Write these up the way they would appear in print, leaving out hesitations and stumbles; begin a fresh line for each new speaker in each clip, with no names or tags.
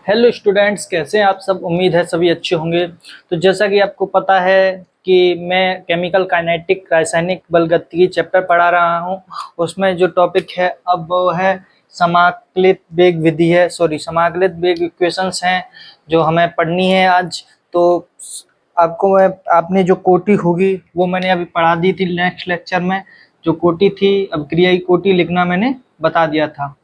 Hello students, कैसे हैं आप सब। उम्मीद है सभी अच्छे होंगे। तो जैसा कि आपको पता है कि मैं केमिकल काइनेटिक रासायनिक बलगतिकी चैप्टर पढ़ा रहा हूं। उसमें जो टॉपिक है अब वो है समाकलित वेग विधि है, समाकलित वेग इक्वेशंस हैं जो हमें पढ़नी है आज। तो आपने जो कोटि होगी वो मैंने अभी पढ़ा दी थी नेक्स्ट लेक्चर में। जो कोटि थी अभिक्रियाई कोटि लिखना मैंने बता दिया था,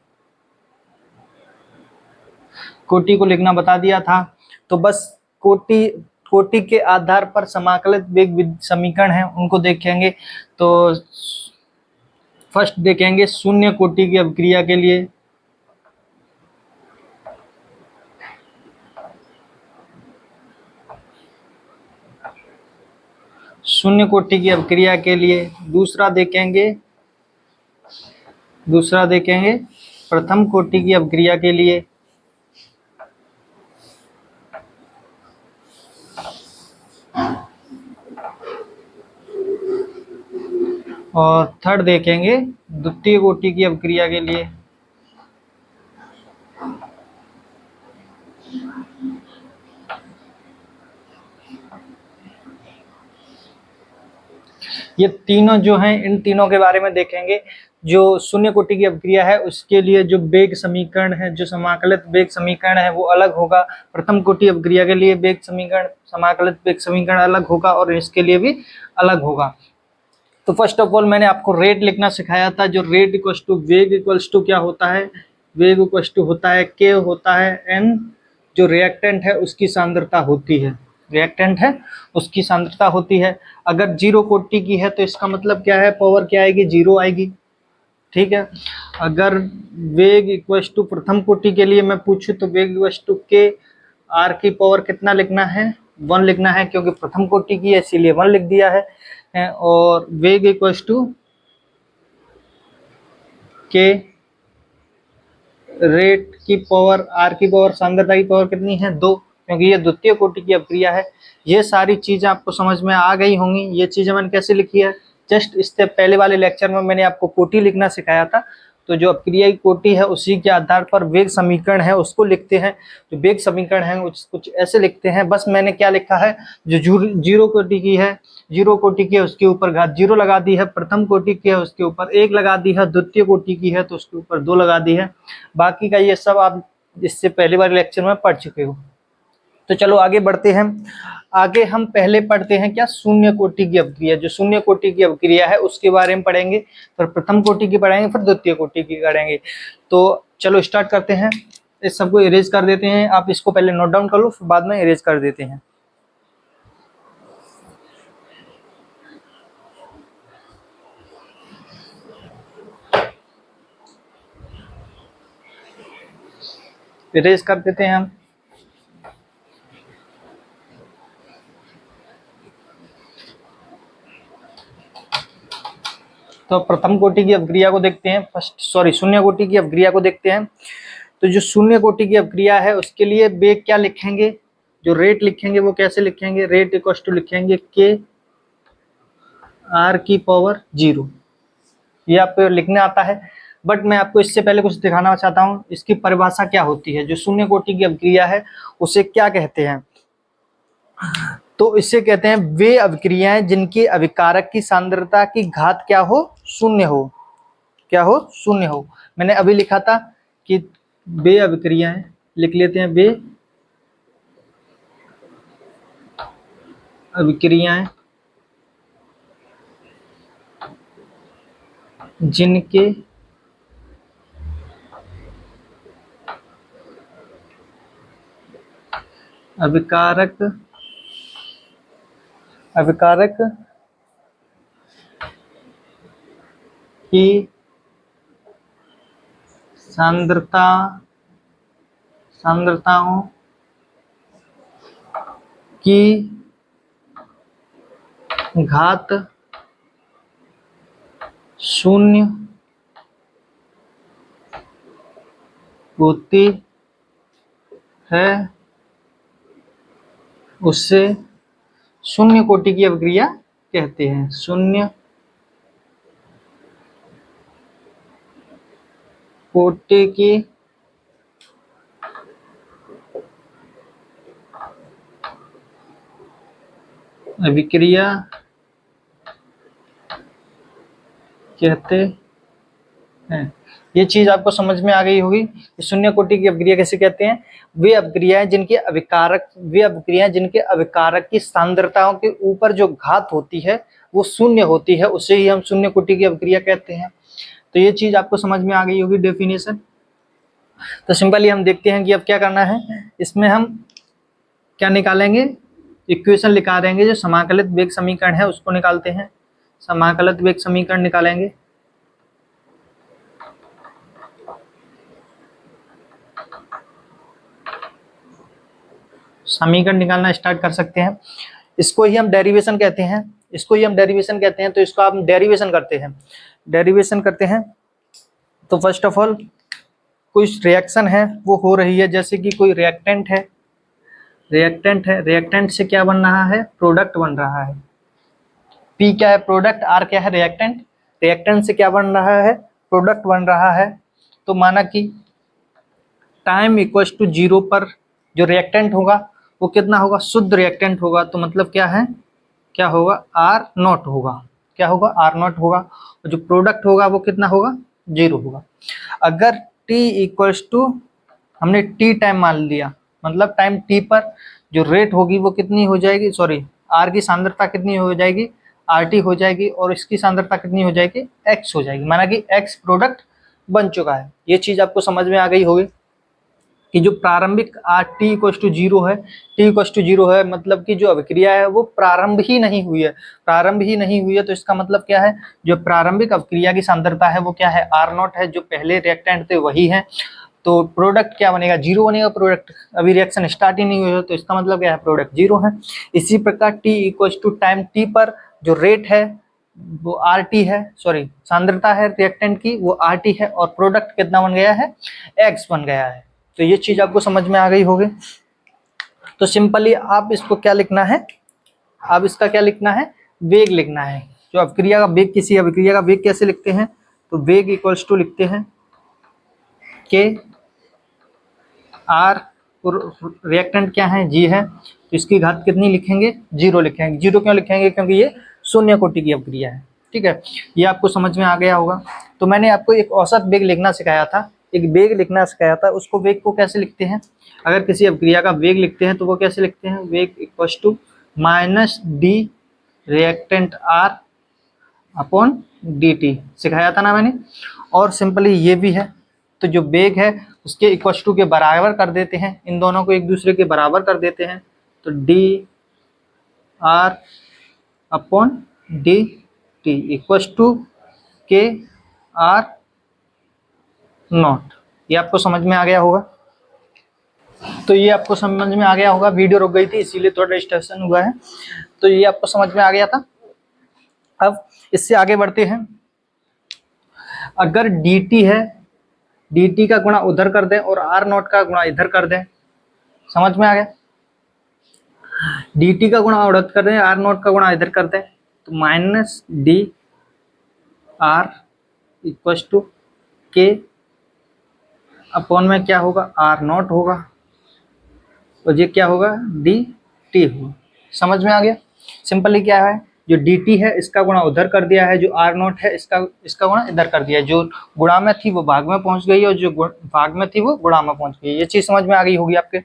कोटि को लिखना बता दिया था। तो बस कोटि कोटि के आधार पर समाकलित वेग समीकरण है उनको देखेंगे। तो फर्स्ट देखेंगे शून्य कोटि की अभिक्रिया के लिए। शून्य कोटि की अभिक्रिया के लिए दूसरा देखेंगे प्रथम कोटि की अभिक्रिया के लिए। और थर्ड देखेंगे द्वितीय कोटि की अभिक्रिया के लिए। ये तीनों जो हैं, इन तीनों के बारे में देखेंगे। जो शून्य कोटि की अभिक्रिया है उसके लिए जो वेग समीकरण है, जो समाकलित वेग समीकरण है वो अलग होगा। प्रथम कोटि अभिक्रिया के लिए वेग समीकरण, समाकलित वेग समीकरण अलग होगा और इसके लिए भी अलग होगा। तो फर्स्ट ऑफ ऑल मैंने आपको रेट लिखना सिखाया था। जो रेट इक्वल्स टू वेग इक्वल्स टू क्या होता है, वेग इक्वल्स टू होता है के होता है एन, जो रिएक्टेंट है उसकी सांद्रता होती है, रिएक्टेंट है उसकी सांद्रता होती है। अगर जीरो कोटि की है तो इसका मतलब क्या है, पावर क्या आएगी, जीरो आएगी। ठीक है। अगर वेग इक्वल्स टू प्रथम कोटि के लिए मैं पूछूं तो वेग इक्वल्स टू के आर की पावर कितना लिखना है, 1 लिखना है, क्योंकि प्रथम कोटि की है इसीलिए 1 लिख दिया है। और वेग इक्वल्स टू के रेट की पावर आर की पावर, सांद्रता की पावर कितनी है, 2, क्योंकि ये द्वितीय कोटि की अभिक्रिया है। ये सारी चीजें आपको समझ में आ गई होंगी। ये चीजें मैंने कैसे लिखी है, जस्ट इससे पहले वाले लेक्चर में मैंने आपको कोटि लिखना सिखाया था। तो जो अभिक्रिया की कोटि है उसी के आधार पर वेग समीकरण है उसको लिखते हैं। जो वेग समीकरण है कुछ ऐसे लिखते हैं। बस मैंने क्या लिखा है, जो जीरो कोटि की है, जीरो कोटि की है उसके ऊपर घात जीरो लगा दी है, प्रथम कोटि की है उसके ऊपर 1 लगा दी है, द्वितीय कोटि की है तो उसके ऊपर 2 लगा दी है। बाकी का ये सब आप इससे पहले वाले लेक्चर में पढ़ चुके हो। तो चलो आगे बढ़ते हैं। आगे हम पहले पढ़ते हैं क्या, शून्य कोटि की अभिक्रिया। जो शून्य कोटि की अभिक्रिया है उसके बारे में पढ़ेंगे, फिर प्रथम कोटि की पढ़ेंगे, फिर द्वितीय कोटि की करेंगे। तो चलो स्टार्ट करते हैं। इस सबको इरेज कर देते हैं। आप इसको पहले नोट डाउन कर लो, फिर बाद में इरेज कर देते हैं। इरेज कर देते हैं हम। तो प्रथम कोटि की अभिक्रिया को देखते हैं, शून्य कोटि की अभिक्रिया को देखते हैं। तो जो शून्य कोटि की अभिक्रिया है उसके लिए वेग क्या लिखेंगे, जो रेट लिखेंगे वो कैसे लिखेंगे, रेट इक्वल टू लिखेंगे के आर की पावर 0। ये आपको लिखने आता है, बट मैं आपको इससे पहले कुछ दिखाना चाहता हूँ। इसकी परिभाषा क्या होती है, जो शून्य कोटि की अभिक्रिया है उसे क्या कहते हैं। तो इससे कहते हैं वे अभिक्रियाएं जिनकी अभिकारक की सांद्रता की घात क्या हो, शून्य हो। क्या हो, शून्य हो। मैंने अभी लिखा था कि वे अभिक्रियाएं, लिख लेते हैं, वे अभिक्रियाएं जिनके अभिकारक की सांद्रताओं की घात शून्य होती है उससे शून्य कोटि की अभिक्रिया कहते हैं। शून्य कोटि की अभिक्रिया कहते हैं। ये चीज आपको समझ में आ गई होगी कि शून्य कोटि की अभिक्रिया कैसे कहते हैं। वे अभिक्रियाएं जिनके अभिकारक की सांद्रताओं के ऊपर जो घात होती है वो शून्य होती है, उसे ही हम शून्य कोटि की अभिक्रिया कहते हैं। तो ये चीज आपको समझ में आ गई होगी डेफिनेशन। तो सिंपली हम देखते हैं कि अब क्या करना है। इसमें हम क्या निकालेंगे, इक्वेशन निकाल देंगे। जो समाकलित वेग समीकरण है उसको निकालते हैं। समाकलित वेग समीकरण निकालेंगे। समीकरण निकालना स्टार्ट कर सकते हैं। इसको ही हम डेरिवेशन कहते हैं, तो इसको आप डेरिवेशन करते हैं। तो फर्स्ट ऑफ ऑल कोई रिएक्शन है वो हो रही है, जैसे कि कोई रिएक्टेंट है, रिएक्टेंट से क्या बन रहा है, प्रोडक्ट बन रहा है। P क्या है, प्रोडक्ट, R क्या है, रिएक्टेंट से क्या बन रहा है, प्रोडक्ट बन रहा है। तो माना कि टाइम इक्वल्स टू 0 पर जो रिएक्टेंट होगा वो कितना होगा, शुद्ध रिएक्टेंट होगा। तो मतलब क्या है, क्या होगा, R0 होगा। क्या होगा, R0 होगा। और जो प्रोडक्ट होगा वो कितना होगा, 0 होगा। अगर T इक्वल्स टू, हमने T टाइम मान लिया, मतलब टाइम T पर जो रेट होगी वो कितनी हो जाएगी, सॉरी R की सांद्रता कितनी हो जाएगी, RT हो जाएगी, और इसकी सांद्रता कितनी हो जाएगी, X हो जाएगी। माना कि X प्रोडक्ट बन चुका है। ये चीज आपको समझ में आ गई होगी कि जो प्रारंभिक T इक्वल्स टू 0 है, T इक्वल्स टू 0 है, मतलब कि जो अभिक्रिया है वो प्रारंभ ही नहीं हुई है। तो इसका मतलब क्या है, जो प्रारंभिक अभिक्रिया की सांद्रता है वो क्या है, R0 है। जो पहले रिएक्टेंट थे वही है। तो प्रोडक्ट क्या बनेगा, 0 बनेगा। प्रोडक्ट अभी रिएक्शन स्टार्ट ही नहीं हुई है, तो इसका मतलब क्या है, प्रोडक्ट 0 है। इसी प्रकार T equals to time T पर जो रेट है वो RT है, सॉरी सांद्रता है रिएक्टेंट की वो RT है, और प्रोडक्ट कितना बन गया है, X बन गया है। तो ये चीज आपको समझ में आ गई होगी। तो सिंपली आप इसको क्या लिखना है, आप इसका क्या लिखना है, वेग लिखना है। जो अभिक्रिया का वेग, किसी अभिक्रिया का वेग कैसे लिखते हैं, तो वेग इक्वल्स टू लिखते हैं के आर, रिएक्टेंट क्या है, जी है, तो इसकी घात कितनी लिखेंगे, 0 लिखेंगे। 0 क्यों लिखेंगे, क्योंकि ये शून्य कोटि की अभिक्रिया है। ठीक है, ये आपको समझ में आ गया होगा। तो मैंने आपको एक औसत वेग लिखना सिखाया था, एक वेग लिखना सिखाया था। उसको वेग को कैसे लिखते हैं, अगर किसी अभिक्रिया का वेग लिखते हैं तो वो कैसे लिखते हैं, वेग equals to minus D reactant R upon D T, सिखाया था ना मैंने। और सिंपली ये भी है, तो जो वेग है उसके इक्वल्स टू के बराबर कर देते हैं, इन दोनों को एक दूसरे के बराबर कर देते हैं। तो D R upon D T equals to K R naught. ये आपको समझ में आ गया होगा। तो ये आपको समझ में आ गया होगा, वीडियो रुक गई थी इसीलिए थोड़ा डिस्टर्शन हुआ है। तो ये आपको समझ में आ गया था। अब इससे आगे बढ़ते हैं। अगर dt है, dt का गुणा उधर कर दें और R0 का गुणा इधर कर दें, समझ में आ गया। dt का गुणा उधर कर दें, R0 का गुणा इधर कर दें, तो minus D R equals to K upon में क्या होगा, R0 होगा, और ये क्या होगा, डी टी होगा। समझ में आ गया। सिंपली क्या है, जो dt है इसका गुणा उधर कर दिया है, जो R0 है इसका गुणा इधर कर दिया है। जो गुणा में थी वो भाग में पहुंच गई, और जो भाग में थी वो गुणा में पहुंच गई। ये चीज समझ में आ गई होगी आपके।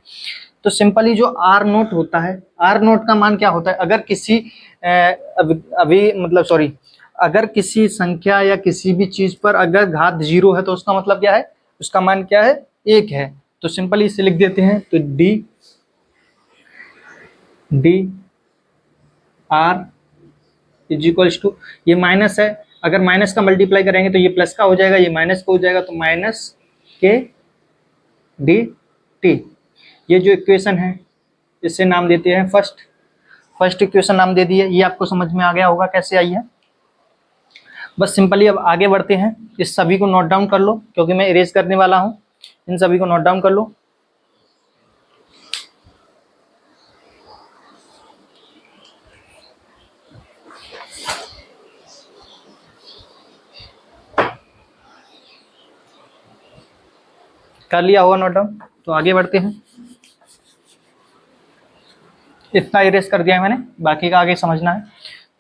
तो सिंपली जो R0 होता है, R0 का मान क्या होता है, अगर किसी अभी मतलब सॉरी, अगर किसी संख्या या किसी भी चीज पर अगर घात 0 है तो उसका मतलब क्या है, उसका मान क्या है, 1 है। तो सिंपली इसे लिख देते हैं, तो D R is equals to, ये माइनस है, अगर माइनस का मल्टीप्लाई करेंगे तो ये प्लस का हो जाएगा, ये माइनस का हो जाएगा, तो माइनस के डी टी। ये जो इक्वेशन है इसे नाम देते हैं फर्स्ट इक्वेशन नाम दे दिए। ये आपको समझ में आ गया होगा कैसे आई है। बस सिंपली अब आगे बढ़ते हैं। इस सभी को नोट डाउन कर लो, क्योंकि मैं इरेज करने वाला हूं। इन सभी को नोट डाउन कर लो। कर लिया होगा नोट डाउन, तो आगे बढ़ते हैं। इतना इरेज कर दिया है मैंने, बाकी का आगे समझना है।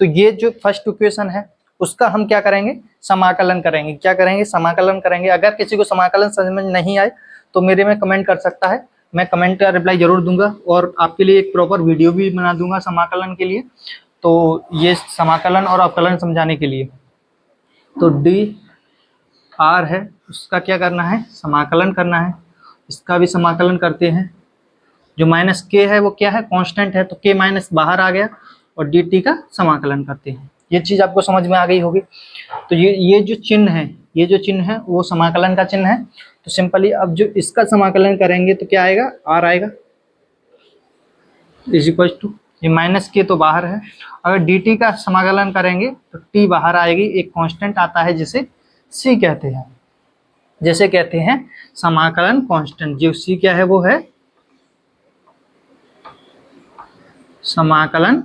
तो ये जो फर्स्ट इक्वेशन है उसका हम क्या करेंगे, समाकलन करेंगे। क्या करेंगे, समाकलन करेंगे। अगर किसी को समाकलन समझ में नहीं आए तो मेरे में कमेंट कर सकता है, मैं कमेंट का रिप्लाई जरूर दूंगा और आपके लिए एक प्रॉपर वीडियो भी बना दूंगा समाकलन के लिए। तो ये समाकलन और अवकलन समझाने के लिए। तो डी आर है, उसका क्या करना है, समाकलन करना है। इसका भी समाकलन करते हैं। जो माइनस के है वो क्या है, कांस्टेंट है, तो के माइनस बाहर आ गया और डी टी का समाकलन करते हैं। ये चीज आपको समझ में आ गई होगी। तो ये जो चिन्ह है, ये जो चिन्ह है वो समाकलन का चिन्ह है। तो सिंपली अब जो इसका समाकलन करेंगे तो क्या आएगा, आर आएगा इज इक्वल टू, ये माइनस के तो बाहर है। अगर डी टी का समाकलन करेंगे तो टी बाहर आएगी, एक कांस्टेंट आता है जिसे सी कहते हैं, जैसे कहते हैं समाकलन कांस्टेंट। जो सी क्या है वो है समाकलन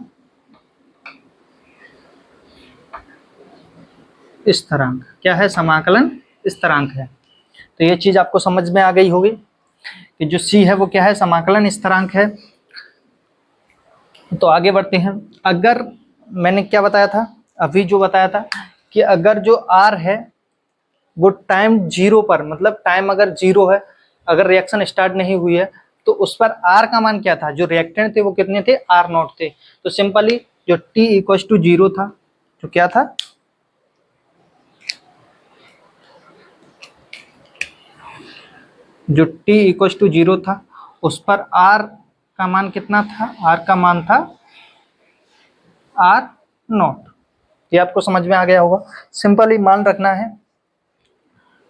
स्थिरांक। क्या है, समाकलन स्थिरांक है। तो ये चीज आपको समझ में आ गई होगी कि जो सी है वो क्या है, समाकलन स्थिरांक है। तो आगे बढ़ते हैं। अगर मैंने क्या बताया था, अभी जो बताया था कि अगर जो आर है वो टाइम जीरो पर, मतलब टाइम अगर जीरो है, अगर रिएक्शन स्टार्ट नहीं हुई है, तो उस पर आर का मान क्या था, जो रिएक्टेंट थे वो कितने थे, आर नॉट थे। तो सिंपली जो टी इक्वल टू जीरो था, तो क्या था, जो टी इक्वल टू जीरो था उस पर आर का मान कितना था, आर का मान था आर नॉट। ये आपको समझ में आ गया होगा, सिंपली मान रखना है।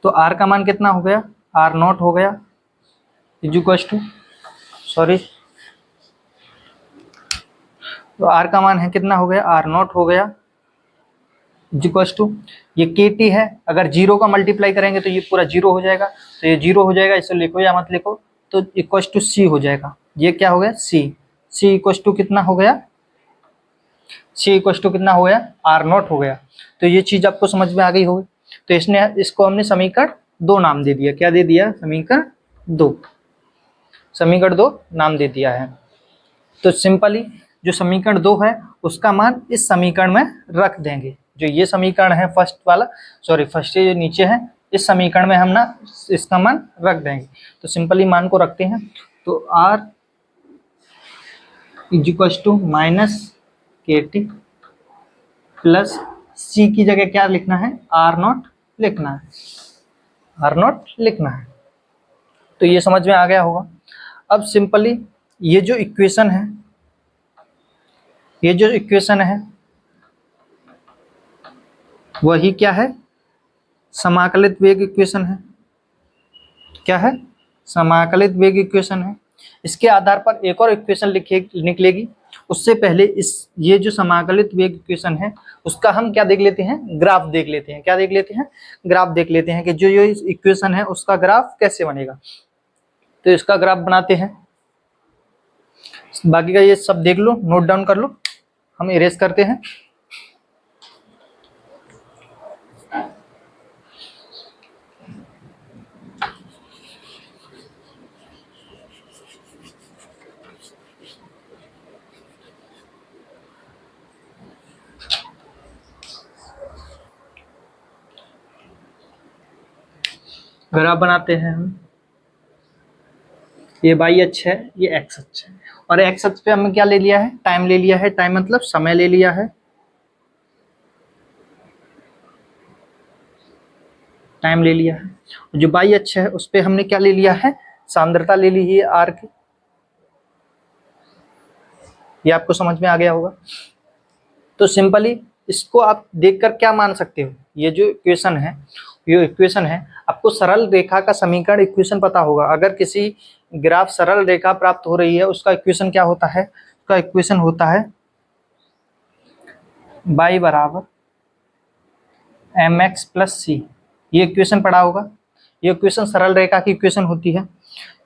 तो आर का मान कितना हो गया, आर नॉट हो गया इज इक्वल टू, सॉरी, तो आर का मान है कितना हो गया, आर नॉट हो गया इज इक्वल टू, ये के टी है, अगर जीरो का मल्टीप्लाई करेंगे तो ये पूरा जीरो हो जाएगा, तो ये जीरो हो जाएगा, इसे लिखो या मत लिखो, तो इक्वल टू सी हो जाएगा। ये क्या हो गया, सी, सी इक्वल टू कितना हो गया, सी इक्वल टू कितना हो गया, आर नॉट हो गया। तो ये चीज आपको समझ में आ गई होगी। तो इसको हमने समीकरण 2 नाम दे दिया। क्या दे दिया, समीकरण 2, समीकरण 2 नाम दे दिया है। तो सिंपली जो समीकरण 2 है उसका मान इस समीकरण में रख देंगे। जो ये समीकरण है फर्स्ट वाला, सॉरी फर्स्ट जो नीचे है, इस समीकरण में हम ना इसका मान रख देंगे। तो सिंपली मान को रखते हैं। तो R is equal to minus K T plus C की जगह क्या लिखना है, आर नॉट लिखना है, आर नॉट लिखना है। तो ये समझ में आ गया होगा। अब सिंपली ये जो इक्वेशन है, ये जो इक्वेशन है वही क्या है, समाकलित वेग इक्वेशन है। क्या है, समाकलित वेग इक्वेशन है। इसके आधार पर एक और इक्वेशन निकलेगी। उससे पहले ये जो समाकलित वेग इक्वेशन है उसका हम क्या देख लेते हैं, ग्राफ देख लेते हैं। क्या देख लेते हैं, ग्राफ देख लेते हैं कि जो ये इक्वेशन है उसका ग्राफ कैसे बनेगा। तो इसका ग्राफ बनाते हैं, बाकी का ये सब देख लो, नोट डाउन कर लो, हम इरेज करते हैं। ग्राफ बनाते हैं हम। ये वाई अक्ष है, ये एक्स अक्ष है, और एक्स अक्ष पे हमने क्या ले लिया है, टाइम ले लिया है। टाइम मतलब समय ले लिया है, टाइम ले लिया है। जो वाई अक्ष है उस पे हमने क्या ले लिया है, सांद्रता ले ली है आर की। ये आपको समझ में आ गया होगा। तो सिंपली इसको आप देखकर क्या मान सकते हो, ये जो इक्वेशन है, ये इक्वेशन है, आपको सरल रेखा का समीकरण इक्वेशन पता होगा। अगर किसी ग्राफ सरल रेखा प्राप्त हो रही है उसका इक्वेशन क्या होता है, उसका इक्वेशन होता है y बराबर mx प्लस सी। ये इक्वेशन पढ़ा होगा, ये इक्वेशन सरल रेखा की इक्वेशन होती है।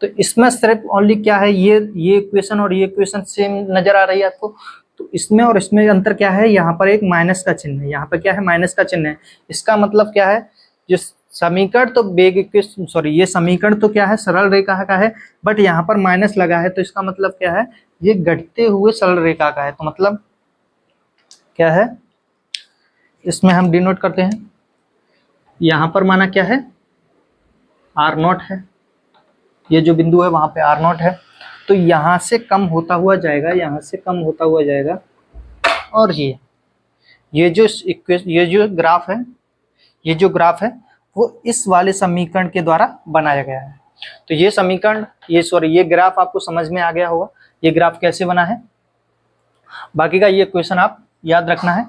तो इसमें सिर्फ ओनली क्या है, ये इक्वेशन और ये इक्वेशन सेम नजर आ रही है आपको। तो इसमें और इसमें अंतर क्या है, यहाँ पर एक माइनस का चिन्ह है, यहाँ पर क्या है, माइनस का चिन्ह है। इसका मतलब क्या है, जो समीकरण तो वेग इक्वेशन, सॉरी ये समीकरण तो क्या है, सरल रेखा का है, बट यहाँ पर माइनस लगा है तो इसका मतलब क्या है, ये घटते हुए सरल रेखा का है। तो मतलब क्या है, इसमें हम डिनोट करते हैं, यहाँ पर माना क्या है, आर नॉट है, ये जो बिंदु है वहां पे आर नॉट है, तो यहाँ से कम होता हुआ जाएगा, यहाँ से कम होता हुआ जाएगा, और ये जो ग्राफ है, ये जो ग्राफ है वो इस वाले समीकरण के द्वारा बनाया गया है। तो ये समीकरण, ये ग्राफ आपको समझ में आ गया होगा, ये ग्राफ कैसे बना है। बाकी का ये इक्वेशन आप याद रखना है,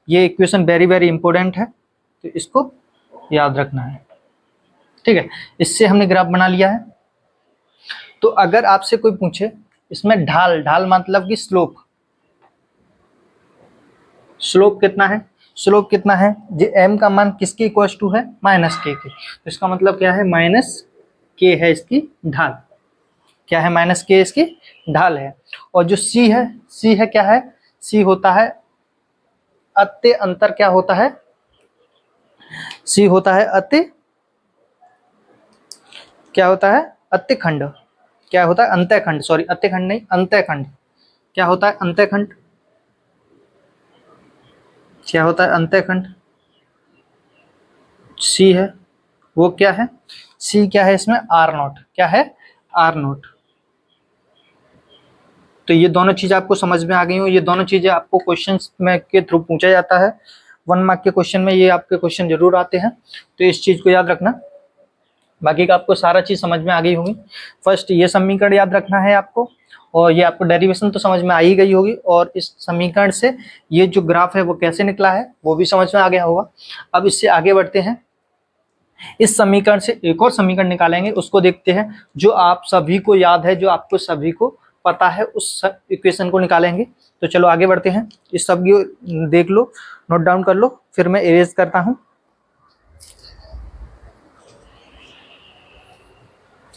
ये इक्वेशन वेरी वेरी इंपॉर्टेंट है, तो इसको याद रखना है, ठीक है। इससे हमने ग्राफ बना लिया है। तो अगर आपसे कोई पूछे इसमें ढाल, ढाल मतलब कि स्लोप, स्लोप कितना है, स्लोप कितना है, जे m का मान किसके इक्वल टू है, माइनस के तो इसका मतलब क्या है, माइनस के है इसकी ढाल, क्या है, माइनस के इसकी ढाल है। और जो c है, c है क्या है, c होता है अत्य अंतर, क्या होता है, c होता है अत्य, क्या होता है, अत्यखंड, क्या होता है, अंतःखंड, सॉरी अत्यखंड नहीं, अंतःखंड, क्या होता है, अंतःखंड, क्या होता है, अंतःखंड। सी है वो क्या है, सी क्या है इसमें, आर नॉट, क्या है, आर नॉट। तो ये दोनों चीजें आपको समझ में आ गई हो, ये दोनों चीजें आपको क्वेश्चंस में के थ्रू पूछा जाता है, 1 मार्क के क्वेश्चन में ये आपके क्वेश्चन जरूर आते हैं, तो इस चीज को याद रखना। बाकी का आपको सारा चीज समझ में आ गई होगी। फर्स्ट ये समीकरण याद रखना है आपको, और ये आपको डेरिवेशन तो समझ में आ ही गई होगी, और इस समीकरण से ये जो ग्राफ है वो कैसे निकला है वो भी समझ में आ गया होगा। अब इससे आगे बढ़ते हैं, इस समीकरण से एक और समीकरण निकालेंगे, उसको देखते हैं, जो आप सभी को याद है, जो आपको सभी को पता है, उस इक्वेशन को निकालेंगे। तो चलो आगे बढ़ते हैं, इस सब को देख लो, नोट डाउन कर लो, फिर मैं इरेज करता हूं।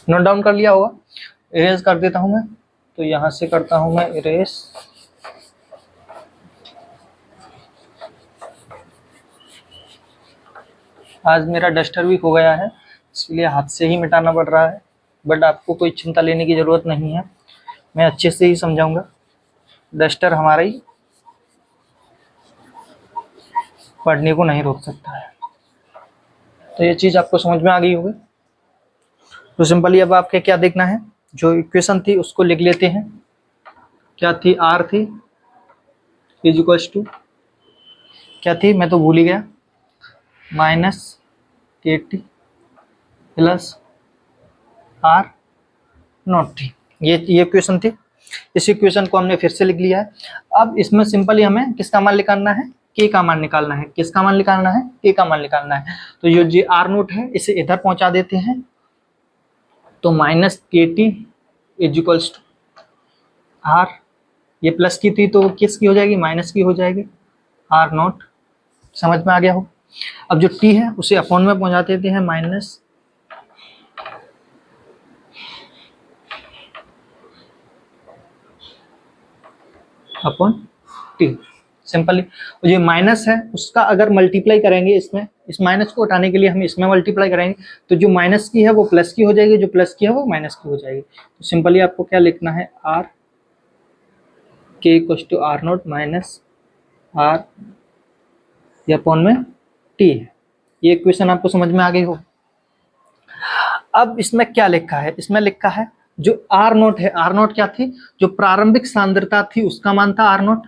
नोट डाउन कर लिया होगा, इरेज कर देता हूं मैं, तो यहां से करता हूं मैं इरेज। आज मेरा डस्टर भी खो गया है, इसलिए हाथ से ही मिटाना पड़ रहा है, बट आपको कोई चिंता लेने की जरूरत नहीं है, मैं अच्छे से ही समझाऊंगा। डस्टर हमारा ही पढ़ने को नहीं रोक सकता है। तो ये चीज आपको समझ में आ गई होगी। तो सिंपली अब आपके क्या देखना है, जो इक्वेशन थी उसको लिख लेते हैं, क्या थी, आर थी इज इक्वल्स टू, क्या थी मैं तो भूल ही गया, minus K T plus R naught T, ये इक्वेशन थी। इस इक्वेशन को हमने फिर से लिख लिया है। अब इसमें सिंपली हमें किसका मान निकालना है, के का मान निकालना है, किसका मान निकालना है, के का मान निकालना है। तो ये जो आर नोट है इसे इधर पहुंचा देते हैं, तो minus K T is equals to R, ये प्लस की थी तो किसकी हो जाएगी, माइनस की हो जाएगी, आर नॉट। समझ में आ गया हो। अब जो टी है उसे अपॉन में पहुंचा देते हैं, माइनस अपॉन टी, सिंपली। ये माइनस है उसका अगर मल्टीप्लाई करेंगे इसमें, इस माइनस को उठाने के लिए हम इसमें मल्टीप्लाई करेंगे, तो जो माइनस की है वो प्लस की हो जाएगी, जो प्लस की है वो माइनस की हो जाएगी। तो सिंपली आपको क्या लिखना है, आर के equal to R naught minus R, ये अपॉन में टी है। ये इक्वेशन आपको समझ में आ गई हो। अब इसमें क्या लिखा है, इसमें लिखा है जो आर नोट है, आर नोट क्या थी, जो प्रारंभिक सांद्रता थी उसका मान था आर नोट।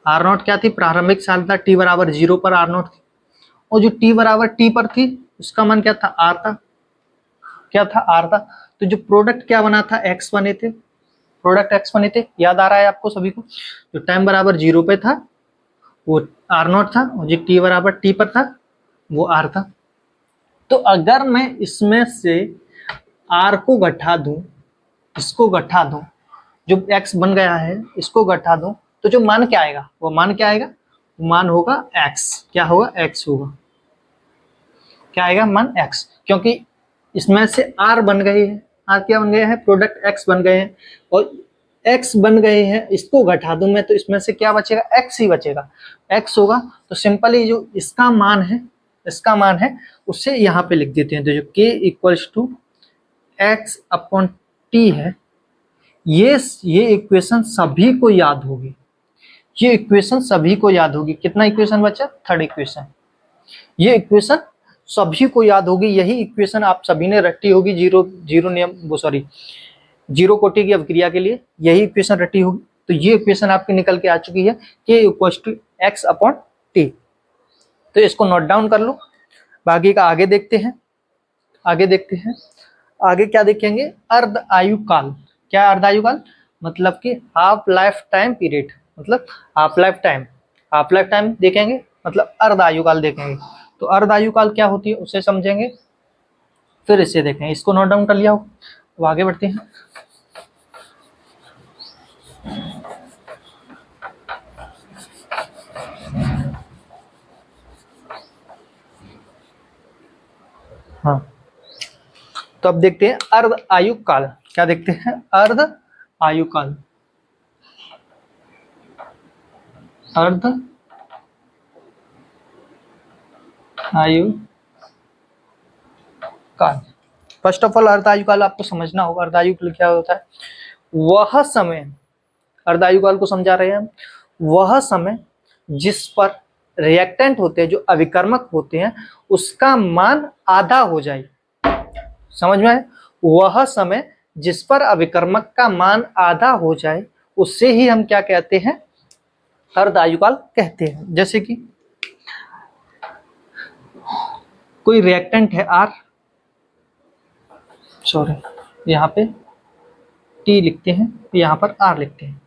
आर नोट क्या थी, प्रारंभिक सांद्रता टी बराबर 0 पर आर नोट थी, और जो टी बराबर टी पर थी उसका मान क्या था, आर था, क्या था, आर था। तो जो प्रोडक्ट क्या बना था, एक्स बने थे, प्रोडक्ट एक्स बने थे, याद आ रहा है आपको सभी को। जो टाइम बराबर 0 पे था वो आर नोट था, और जो टी बराबर टी पर था वो आर था। तो अगर मैं इसमें से आर को घटा दूं, इसको घटा दूं, जो x बन गया है इसको घटा दूं, तो जो मान क्या आएगा, वो मान क्या आएगा, मान होगा x, क्या होगा, x होगा, क्या आएगा, मान x, क्योंकि इसमें से r बन गए हैं, r क्या बन गए हैं, प्रोडक्ट x बन गए हैं, और x बन गए हैं, इसको घटा दूं मैं तो इसमें से क्या बचेगा, x ही बचेगा, x होगा। तो सिंपली जो इसका मान है इसका मान है उसे यहाँ पे लिख देते हैं। तो जो k equals to X upon T है, ये इक्वेशन सभी को याद होगी, ये इक्वेशन सभी को याद होगी। कितना इक्वेशन बचा? Third equation. ये इक्वेशन सभी को याद होगी, यही इक्वेशन आप सभी ने रटी होगी जीरो नियम, वो सॉरी जीरो कोटि की अभिक्रिया के लिए यही इक्वेशन रटी होगी। तो ये इक्वेशन आपकी निकल के आ चुकी है k equals to X upon T. तो इसको नोट डाउन कर लो, बाकी का आगे देखते हैं। आगे क्या देखेंगे? अर्ध आयु काल। क्या अर्ध आयु काल? मतलब कि हाफ लाइफ टाइम पीरियड, मतलब हाफ लाइफ टाइम देखेंगे, मतलब अर्ध आयु काल देखेंगे। तो अर्ध आयु काल क्या होती है उसे समझेंगे, फिर इसे देखेंगे। इसको नोट डाउन कर लिया हो, तो आगे बढ़ते हैं। हाँ, तो अब देखते हैं अर्ध आयु काल। क्या देखते हैं? अर्ध आयु काल। अर्ध आयु काल। फर्स्ट ऑफ ऑल अर्ध आयु काल आपको समझना होगा। अर्ध आयु काल क्या होता है? वह समय, अर्ध आयु काल को समझा रहे हैं हम, वह समय जिस पर रिएक्टेंट होते हैं, जो अभिकर्मक होते हैं, उसका मान आधा हो जाए। समझ में आए? वह समय जिस पर अभिकर्मक का मान आधा हो जाए, उससे ही हम क्या कहते हैं? अर्ध आयु काल कहते हैं। जैसे कि कोई रिएक्टेंट है R, सॉरी यहाँ पे T लिखते हैं, यहाँ पर R लिखते हैं।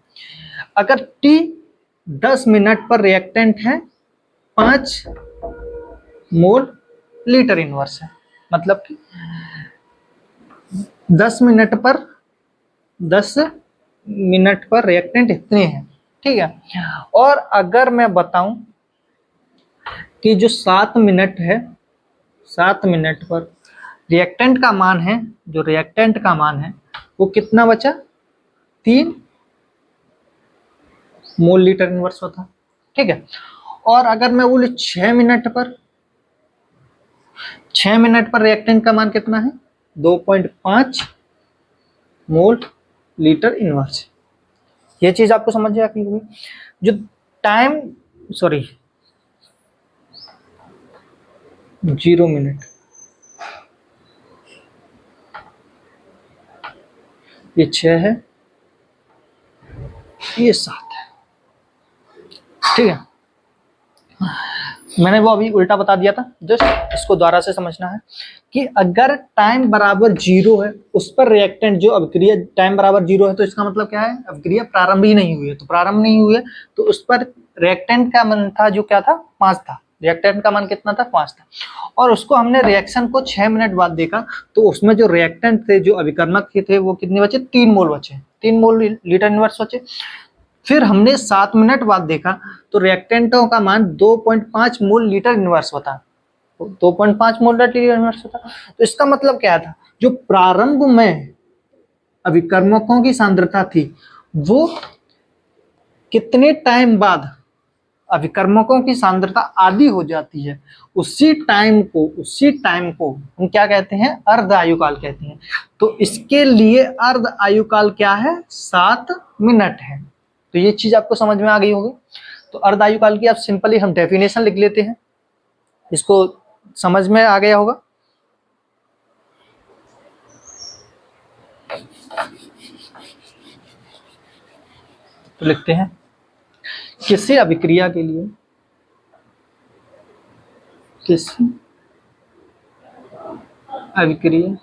अगर T 10 मिनट पर रिएक्टेंट है 5 मोल लीटर इनवर्स है, मतलब कि 10 मिनट पर रिएक्टेंट इतने हैं, ठीक है। और अगर मैं बताऊं कि जो 7 मिनट है, 7 मिनट पर रिएक्टेंट का मान है, जो रिएक्टेंट का मान है वो कितना बचा? 3 मोल लीटर इनवर्स होता, ठीक है। और अगर मैं बोलूं 6 मिनट पर रिएक्टेंट का मान कितना है? 2.5 मोल लीटर इनवर्स। ये चीज आपको समझ में आती होगी। जो टाइम, सॉरी 0 मिनट, ये 6 है, ये 7 है, ठीक है। मैंने वो अभी उल्टा बता दिया था, जस्ट इसको दोबारा से समझना है कि अगर टाइम बराबर 0 है, उस पर रिएक्टेंट जो अभिक्रिया टाइम बराबर 0 है, तो इसका मतलब क्या है? अभिक्रिया प्रारंभ ही नहीं हुई है। तो प्रारंभ नहीं हुई है तो उस पर रिएक्टेंट का मान था, जो क्या था? 5 था। रिएक्टेंट का मान कितना था? 5 था। और उसको हमने रिएक्शन को 6 मिनट बाद देखा, तो उसमें जो रिएक्टेंट थे, जो अभिकर्मक थे, वो कितने बचे? 3 मोल बचे, 3 मोल लीटर इनवर्स बचे। फिर हमने 7 मिनट बाद देखा तो रिएक्टेंटों का मान 2.5 मोल लीटर इनवर्स होता, 2.5 मोल लीटर इनवर्स होता। तो इसका मतलब क्या था? जो प्रारंभ में अभिकर्मकों की सांद्रता थी, वो कितने टाइम बाद अभिकर्मकों की सांद्रता आधी हो जाती है, उसी टाइम को हम क्या कहते हैं? अर्ध आयुकाल कहते हैं। तो इसके लिए अर्ध आयुकाल क्या है? 7 मिनट है। तो ये चीज आपको समझ में आ गई होगी। तो अर्ध आयुकाल की आप सिंपली हम डेफिनेशन लिख लेते हैं, इसको समझ में आ गया होगा। तो लिखते हैं, किसी अभिक्रिया के लिए, किसी अभिक्रिया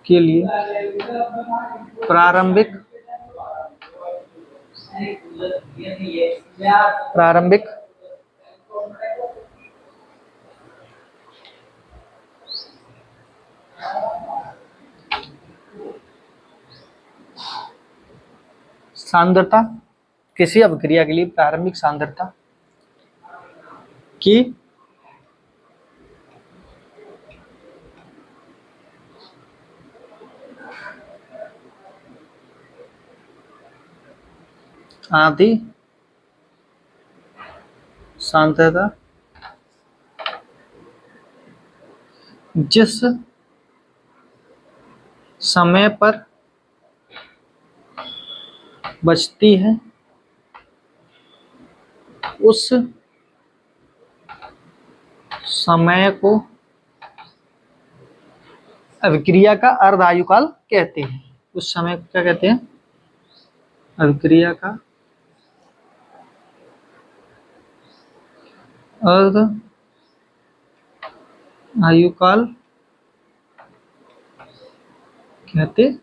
के लिए प्रारंभिक सांद्रता, किसी अभिक्रिया के लिए प्रारंभिक सांद्रता की आधी सांद्रता जिस समय पर बचती है उस समय को अभिक्रिया का अर्ध आयुकाल कहते हैं। उस समय को क्या कहते हैं? अभिक्रिया का अर्ध आयुकाल कहते हैं।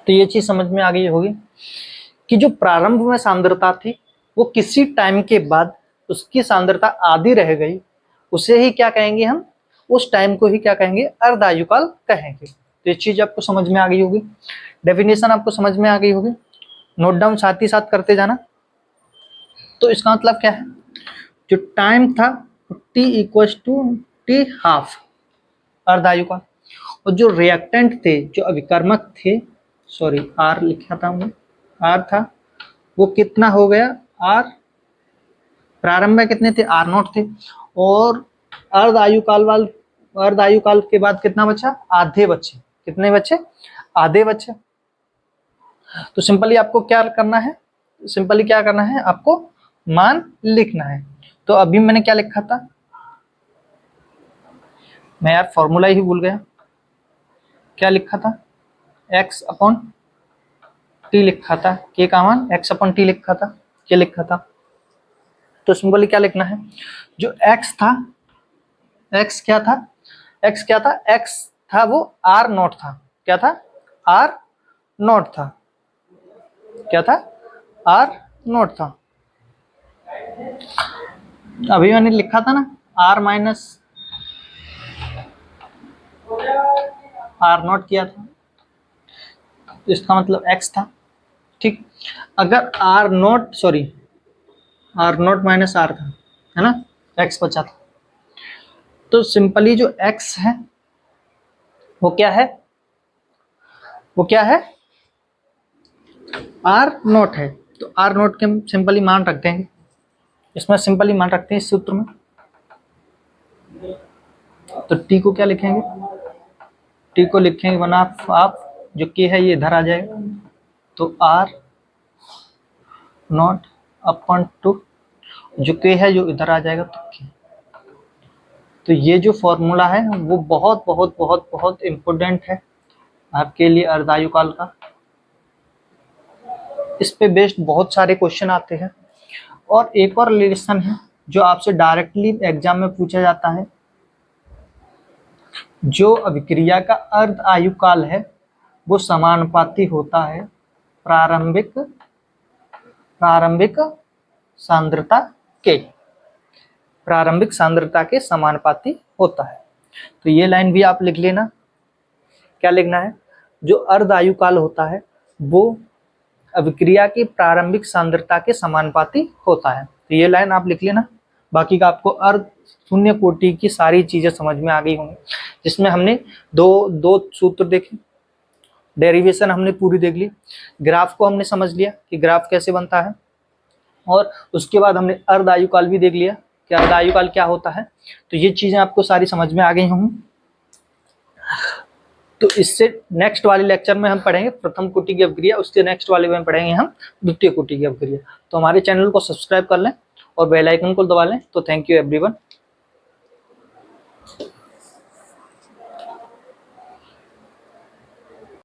तो ये चीज समझ में आ गई होगी कि जो प्रारंभ में सांद्रता थी वो किसी टाइम के बाद उसकी सांद्रता आधी रह गई, उसे ही क्या कहेंगे हम? उस टाइम को ही क्या कहेंगे? अर्ध आयुकाल कहेंगे। तो ये चीज आपको समझ में आ गई होगी, डेफिनेशन आपको समझ में आ गई होगी। नोट डाउन साथ ही साथ करते जाना। तो इसका मतलब क्या है? जो टाइम था t equal to T half अर्ध आयुकाल, और जो रिएक्टेंट थे, जो अभिकर्मक थे, सॉरी R लिखा था हमने, R था, वो कितना हो गया? R प्रारंभ में कितने थे? R0 थे, और अर्ध आयुकाल के बाद कितना बचा? आधे बचे। कितने बचे? आधे बचे। तो सिंपली आपको क्या करना है? आपको मान लिखना है। तो अभी मैंने क्या लिखा था? मैं यार फॉर्मूला ही भूल गया। क्या लिखा था? x अपॉन टी लिखा था। के का मान x अपॉन टी लिखा था। क्या लिखा था? तो सिंपली क्या लिखना है? जो x था, x क्या था? x था वो R0 था। क्या था? R0 था। क्या था? R0 था। अभी मैंने लिखा था ना R माइनस R0 किया था, तो इसका मतलब x था। ठीक, अगर R0 माइनस R था, है ना, x बचा था, तो सिंपली जो x है वो क्या है? R0 है। तो R0 के सिंपली मान रख देंगे इसमें, सिंपली मान रखते हैं इस सूत्र में। तो t को क्या लिखेंगे? t को लिखेंगे 1/2, जो k है ये इधर आ जाएगा, तो R0 अपॉन 2, जो k है जो इधर आ जाएगा, तो k। तो ये जो फॉर्मूला है वो बहुत बहुत बहुत बहुत इम्पोर्टेंट है आपके लिए अर्धायुकाल का। इस पे बेस्ड बहुत सारे क्वेश्चन आते हैं। और एक और रिलेशन है जो आपसे डायरेक्टली एग्जाम में पूछा जाता है। जो अभिक्रिया का अर्ध आयुकाल है वो समानुपाती होता है प्रारंभिक सांद्रता के समानुपाती होता है। तो ये लाइन भी आप लिख लेना। क्या लिखना है? जो अर्ध आयुकाल होता है वो अभिक्रिया की प्रारंभिक सांद्रता के समानुपाती होता है। तो ये लाइन आप लिख लेना। बाकी का आपको अर्ध शून्य कोटि की सारी चीजें समझ में आ गई होंगी, जिसमें हमने दो सूत्र देखे, डेरिवेशन हमने पूरी देख ली, ग्राफ को हमने समझ लिया कि ग्राफ कैसे बनता है, और उसके बाद हमने अर्ध आयुकाल भी देख लिया कि अर्ध आयुकाल क्या होता है। तो ये चीजें आपको सारी समझ में आ गई होंगी। तो इससे नेक्स्ट वाले लेक्चर में हम पढ़ेंगे प्रथम कोटि की अभिक्रिया, उसके नेक्स्ट वाले में पढ़ेंगे हम द्वितीय कोटि की अभिक्रिया। तो हमारे चैनल को सब्सक्राइब कर लें और बेल आइकन को दबा लें। तो थैंक यू एवरीवन।